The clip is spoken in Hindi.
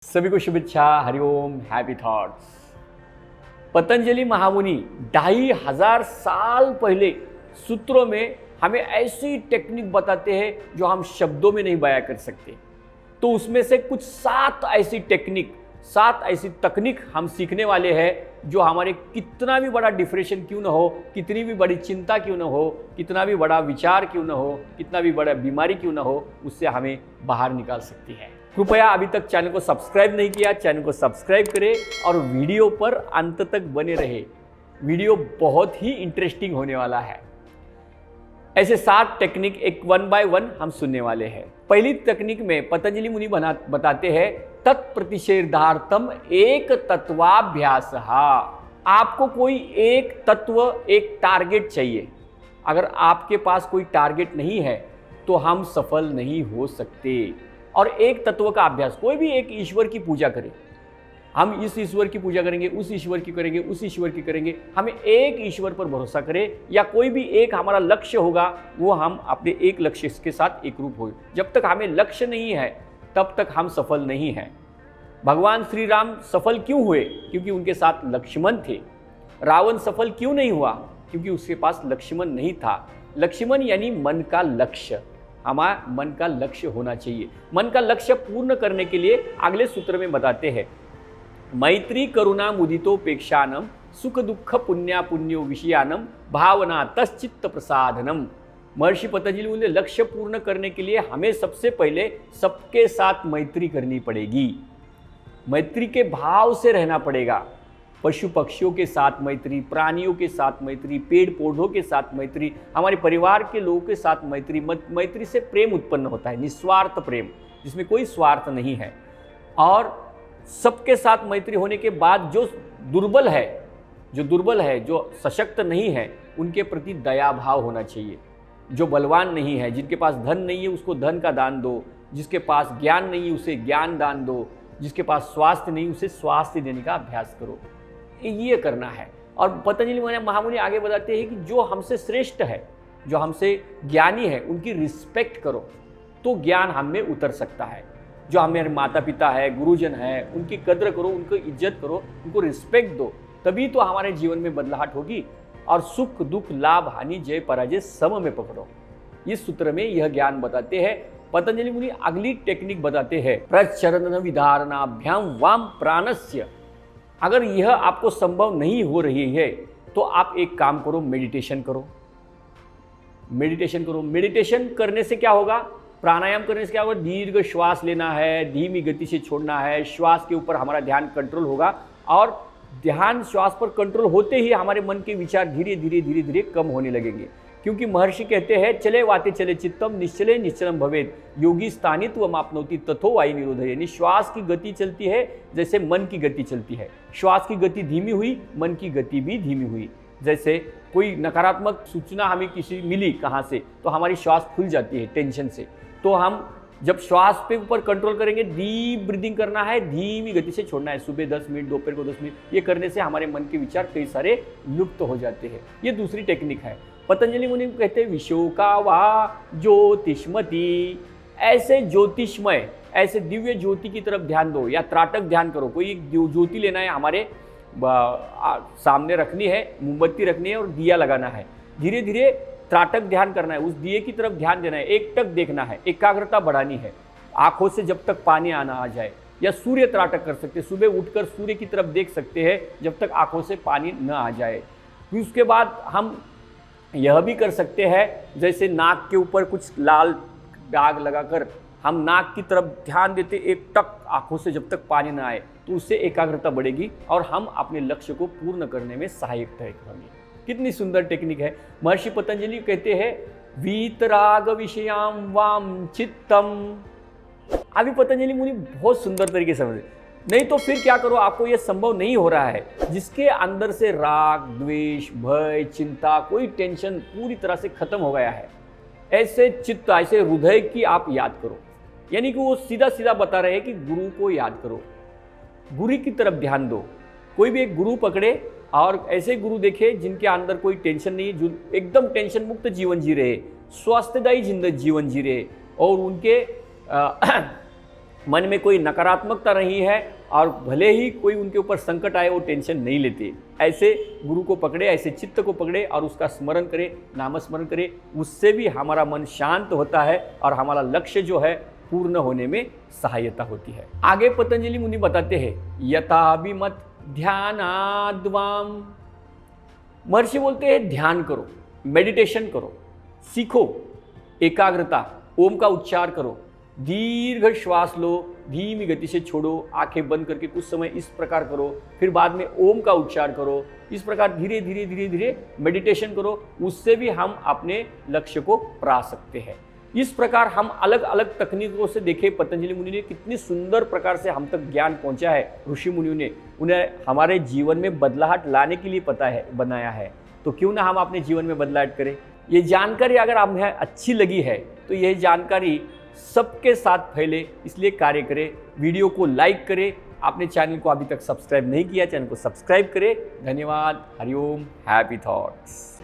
सभी को शुभेच्छा, हरिओम, हैप्पी थॉट्स। पतंजलि महामुनि 2500 साल पहले सूत्रों में हमें ऐसी टेक्निक बताते हैं जो हम शब्दों में नहीं बयां कर सकते। तो उसमें से कुछ 7 ऐसी टेक्निक, 7 ऐसी तकनीक हम सीखने वाले हैं जो हमारे कितना भी बड़ा डिप्रेशन क्यों ना हो, कितनी भी बड़ी चिंता क्यों ना हो, कितना भी बड़ा विचार क्यों ना हो, कितना भी बड़ा बीमारी क्यों ना हो, उससे हमें बाहर निकाल सकती है। कृपया अभी तक चैनल को सब्सक्राइब नहीं किया, चैनल को सब्सक्राइब करें और वीडियो पर अंत तक बने रहे। वीडियो बहुत ही इंटरेस्टिंग होने वाला है। ऐसे 7 टेक्निक एक 1 बाय 1 हम सुनने वाले हैं। पहली तकनीक में पतंजलि मुनि बताते हैं तत्प्रतिषेधार्थम एक तत्वाभ्यास। आपको कोई एक तत्व, एक टारगेट चाहिए। अगर आपके पास कोई टारगेट नहीं है तो हम सफल नहीं हो सकते। और एक तत्व का अभ्यास, कोई भी एक ईश्वर की पूजा करें। हम इस ईश्वर की पूजा करेंगे, उस ईश्वर की करेंगे, उस ईश्वर की करेंगे। हमें एक ईश्वर पर भरोसा करें, या कोई भी एक हमारा लक्ष्य होगा, वो हम अपने एक लक्ष्य के साथ एक रूप हो। जब तक हमें लक्ष्य नहीं है तब तक हम सफल नहीं हैं। भगवान श्री राम सफल क्यों हुए? क्योंकि उनके साथ लक्ष्मण थे। रावण सफल क्यों नहीं हुआ? क्योंकि उसके पास लक्ष्मण नहीं था। लक्ष्मण यानी मन का लक्ष्य। हमारा मन का लक्ष्य होना चाहिए। मन का लक्ष्य पूर्ण करने के लिए अगले सूत्र में बताते हैं, मैत्री करुणा मुदितोपेक्षानम सुख दुख पुण्या पुण्यो विषयानम भावना तश्चित्त प्रसादनम। महर्षि पतंजलि बोले लक्ष्य पूर्ण करने के लिए हमें सबसे पहले सबके साथ मैत्री करनी पड़ेगी। मैत्री के भाव से रहना पड़ेगा। पशु पक्षियों के साथ मैत्री, प्राणियों के साथ मैत्री, पेड़ पौधों के साथ मैत्री, हमारे परिवार के लोगों के साथ मैत्री। मैत्री से प्रेम उत्पन्न होता है, निस्वार्थ प्रेम जिसमें कोई स्वार्थ नहीं है। और सबके साथ मैत्री होने के बाद जो दुर्बल है, जो सशक्त नहीं है, उनके प्रति दया भाव होना चाहिए। जो बलवान नहीं है, जिनके पास धन नहीं है उसको धन का दान दो, जिसके पास ज्ञान नहीं है उसे ज्ञान दान दो, जिसके पास स्वास्थ्य नहीं उसे स्वास्थ्य देने का अभ्यास करो। ये करना है। और पतंजलि महामुनि आगे बताते हैं कि जो हमसे श्रेष्ठ है, जो हमसे ज्ञानी है, उनकी रिस्पेक्ट करो तो ज्ञान हम में उतर सकता है। जो हमारे माता पिता है, गुरुजन है, उनकी कद्र करो, उनको इज्जत करो, उनको रिस्पेक्ट दो, तभी तो हमारे जीवन में बदलाहट होगी। और सुख दुख लाभ हानि जय पराजय सम में पकड़ो। इस सूत्र में यह ज्ञान बताते हैं। पतंजलि मुनि अगली टेक्निक बताते हैं, प्रचरण विधारणाभ्याम वाम प्राणस्य। अगर यह आपको संभव नहीं हो रही है तो आप एक काम करो, मेडिटेशन करो। मेडिटेशन करने से क्या होगा? प्राणायाम करने से क्या होगा? दीर्घ श्वास लेना है, धीमी गति से छोड़ना है, श्वास के ऊपर हमारा ध्यान कंट्रोल होगा। और ध्यान श्वास पर कंट्रोल होते ही हमारे मन के विचार धीरे धीरे कम होने लगेंगे। क्योंकि महर्षि कहते हैं, चले वाते चले चित्तम निश्चले निश्चलम भवेद योगी स्थानित्व मापनोति तथो वायु निरोध। यानी श्वास की गति चलती है जैसे मन की गति चलती है। श्वास की गति धीमी हुई, मन की गति भी धीमी हुई। जैसे कोई नकारात्मक सूचना हमें किसी मिली कहाँ से, तो हमारी श्वास फूल जाती है टेंशन से। तो हम जब श्वास पे ऊपर कंट्रोल करेंगे, डीप ब्रीदिंग करना है, धीमी गति से छोड़ना है। सुबह 10 मिनट, दोपहर को 10 मिनट। ये करने से हमारे मन के विचार कई सारे लुप्त हो जाते हैं। ये दूसरी टेक्निक है। पतंजलि मुनि कहते हैं विशोका वा ज्योतिष्मति। ऐसे ज्योतिषमय, ऐसे दिव्य ज्योति की तरफ ध्यान दो, या त्राटक ध्यान करो। कोई एक ज्योति लेना है, हमारे सामने रखनी है, मोमबत्ती रखनी है और दिया लगाना है। धीरे धीरे त्राटक ध्यान करना है, उस दिए की तरफ ध्यान देना है, एकटक देखना है, एकाग्रता बढ़ानी है। आंखों से जब तक पानी आना आ जाए, या सूर्य त्राटक कर सकते हैं, सुबह उठकर सूर्य की तरफ देख सकते हैं जब तक आंखों से पानी न आ जाए। फिर उसके बाद हम यह भी कर सकते हैं, जैसे नाक के ऊपर कुछ लाल दाग लगाकर हम नाक की तरफ ध्यान देते, एकटक आंखों से जब तक पानी न आए, तो उससे एकाग्रता बढ़ेगी और हम अपने लक्ष्य को पूर्ण करने में सहायक रहेंगे। कितनी सुंदर टेक्निक है। महर्षि पतंजलि कहते हैं वीतराग विषयाम वाम चित्तम। अभी पतंजलि मुनि बहुत सुंदर तरीके से समझे। नहीं तो फिर क्या करो, आपको यह संभव नहीं हो रहा है। जिसके अंदर से राग द्वेष भय चिंता, कोई टेंशन पूरी तरह से खत्म हो गया है, ऐसे चित्त, ऐसे हृदय की आप याद करो। यानी कि वो सीधा सीधा बता रहे हैं कि गुरु को याद करो, गुरु की तरफ ध्यान दो। कोई भी एक गुरु पकड़े और ऐसे गुरु देखे जिनके अंदर कोई टेंशन नहीं, जो एकदम टेंशन मुक्त जीवन जी रहे, स्वास्थ्यदायी जीवन जी रहे, और उनके मन में कोई नकारात्मकता नहीं है और भले ही कोई उनके ऊपर संकट आए वो टेंशन नहीं लेते। ऐसे गुरु को पकड़े, ऐसे चित्त को पकड़े और उसका स्मरण करे, नामस्मरण करे, उससे भी हमारा मन शांत होता है और हमारा लक्ष्य जो है पूर्ण होने में सहायता होती है। आगे पतंजलि मुनि बताते हैं यथाभिमत ध्यानाद्वाम। महर्षि बोलते हैं ध्यान करो, मेडिटेशन करो, सीखो एकाग्रता, ओम का उच्चार करो, दीर्घ श्वास लो, धीमी गति से छोड़ो, आंखें बंद करके कुछ समय इस प्रकार करो, फिर बाद में ओम का उच्चार करो। इस प्रकार धीरे धीरे धीरे धीरे मेडिटेशन करो, उससे भी हम अपने लक्ष्य को पा सकते हैं। इस प्रकार हम अलग अलग तकनीकों से देखे पतंजलि मुनि ने कितनी सुंदर प्रकार से हम तक ज्ञान पहुंचा है। ऋषि मुनियों ने उन्हें हमारे जीवन में बदलाहट लाने के लिए पता है बनाया है, तो क्यों ना हम अपने जीवन में बदलाहट करें। ये जानकारी अगर हमें अच्छी लगी है तो यह जानकारी सबके साथ फैले, इसलिए कार्य करें। वीडियो को लाइक करें, आपने चैनल को अभी तक सब्सक्राइब नहीं किया, चैनल को सब्सक्राइब करें। धन्यवाद। Hariom, happy thoughts.